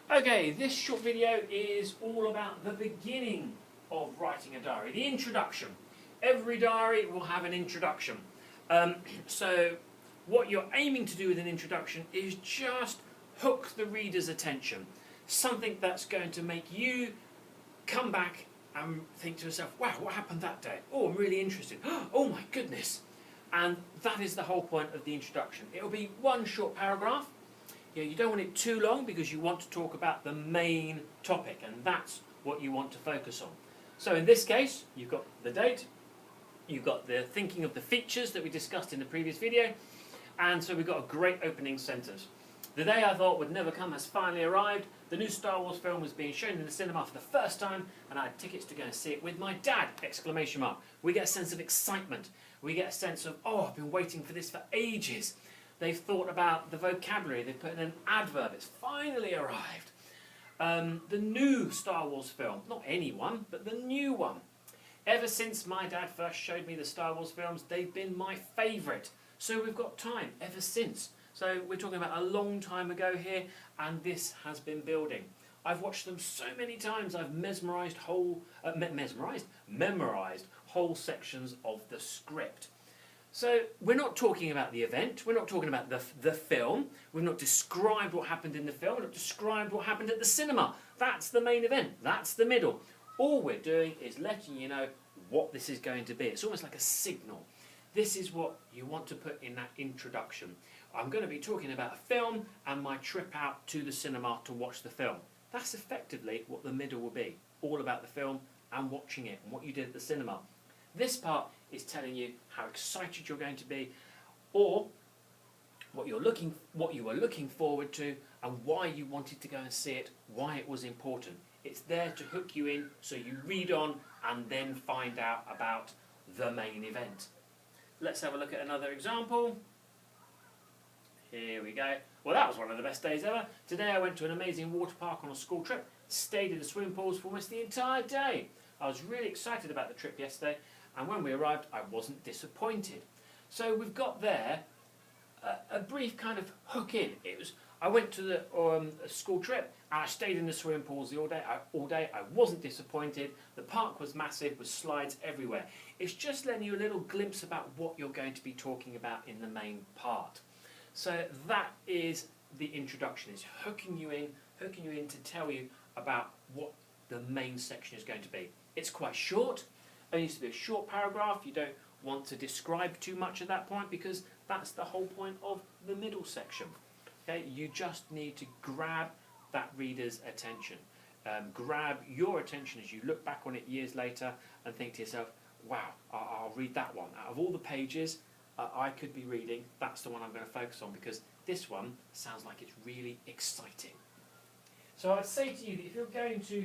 Okay, this short video is all about the beginning of writing a diary, the introduction. Every diary will have an introduction. So what you're aiming to do with an introduction is just hook the reader's attention. Something that's going to make you come back and think to yourself, wow, what happened that day? Oh, I'm really interested. Oh my goodness. And that is the whole point of the introduction. It'll be one short paragraph. You don't want it too long because you want to talk about the main topic, and that's what you want to focus on. So in this case, you've got the date, you've got the thinking of the features that we discussed in the previous video, and so we've got a great opening sentence. The day I thought would never come has finally arrived. The new Star Wars film was being shown in the cinema for the first time, and I had tickets to go and see it with my dad! Exclamation mark. We get a sense of excitement. We get a sense of, oh, I've been waiting for this for ages. They've thought about the vocabulary, they've put in an adverb, it's finally arrived. The new Star Wars film, not any one, but the new one. Ever since my dad first showed me the Star Wars films, they've been my favourite. So we've got time, ever since. So we're talking about a long time ago here, and this has been building. I've watched them so many times, I've memorised whole sections of the script. So we're not talking about the event, we're not talking about the film, we've not described what happened in the film, we've not described what happened at the cinema. That's the main event, that's the middle. All we're doing is letting you know what this is going to be. It's almost like a signal. This is what you want to put in that introduction. I'm going to be talking about a film and my trip out to the cinema to watch the film. That's effectively what the middle will be, all about the film and watching it and what you did at the cinema. This part is telling you how excited you're going to be, or what you were looking forward to, and why you wanted to go and see it, why it was important. It's there to hook you in so you read on and then find out about the main event. Let's have a look at another example. Here we go. Well, that was one of the best days ever. Today I went to an amazing water park on a school trip, stayed in the swimming pools for almost the entire day. I was really excited about the trip yesterday, and when we arrived, I wasn't disappointed. So we've got there a brief kind of hook in. I went to the school trip, and I stayed in the swimming pools all day. I wasn't disappointed. The park was massive with slides everywhere. It's just letting you a little glimpse about what you're going to be talking about in the main part. So that is the introduction. It's hooking you in to tell you about what the main section is going to be. It's quite short. It needs to be a short paragraph. You don't want to describe too much at that point because that's the whole point of the middle section. Okay? You just need to grab that reader's attention. Grab your attention as you look back on it years later and think to yourself, wow, I'll read that one. Out of all the pages I could be reading, that's the one I'm going to focus on because this one sounds like it's really exciting. So I'd say to you that if you're going to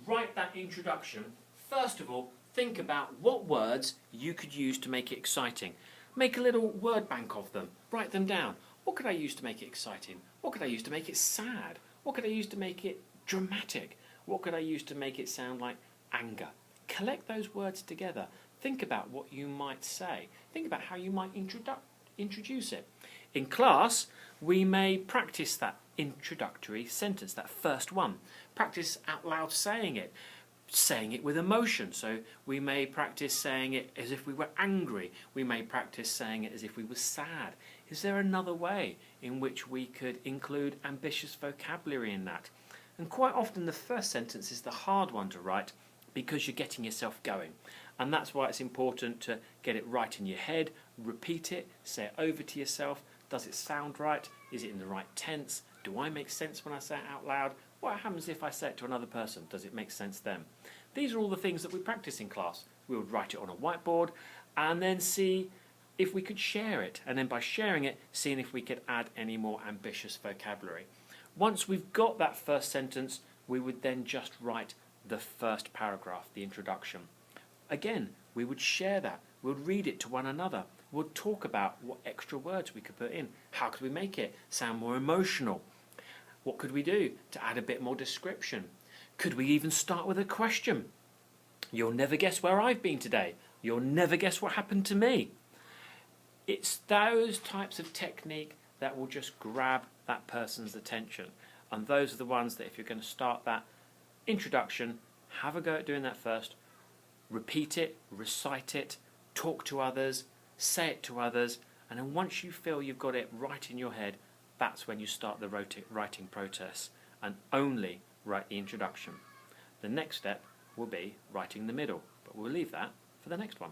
write that introduction, first of all, think about what words you could use to make it exciting. Make a little word bank of them. Write them down. What could I use to make it exciting? What could I use to make it sad? What could I use to make it dramatic? What could I use to make it sound like anger? Collect those words together. Think about what you might say. Think about how you might introduce it. In class, we may practice that introductory sentence, that first one. Practice out loud saying it with emotion. So we may practice saying it as if we were angry. We may practice saying it as if we were sad. Is there another way in which we could include ambitious vocabulary in that? And quite often the first sentence is the hard one to write because you're getting yourself going. And that's why it's important to get it right in your head, repeat it, say it over to yourself. Does it sound right? Is it in the right tense? Do I make sense when I say it out loud? What happens if I say it to another person? Does it make sense then? These are all the things that we practice in class. We would write it on a whiteboard and then see if we could share it. And then by sharing it, seeing if we could add any more ambitious vocabulary. Once we've got that first sentence, we would then just write the first paragraph, the introduction. Again, we would share that. We would read it to one another. We would talk about what extra words we could put in. How could we make it sound more emotional? What could we do to add a bit more description? Could we even start with a question? You'll never guess where I've been today. You'll never guess what happened to me. It's those types of technique that will just grab that person's attention. And those are the ones that, if you're going to start that introduction, have a go at doing that first. Repeat it, recite it, talk to others, say it to others, and then once you feel you've got it right in your head, that's when you start the writing process, and only write the introduction. The next step will be writing the middle, but we'll leave that for the next one.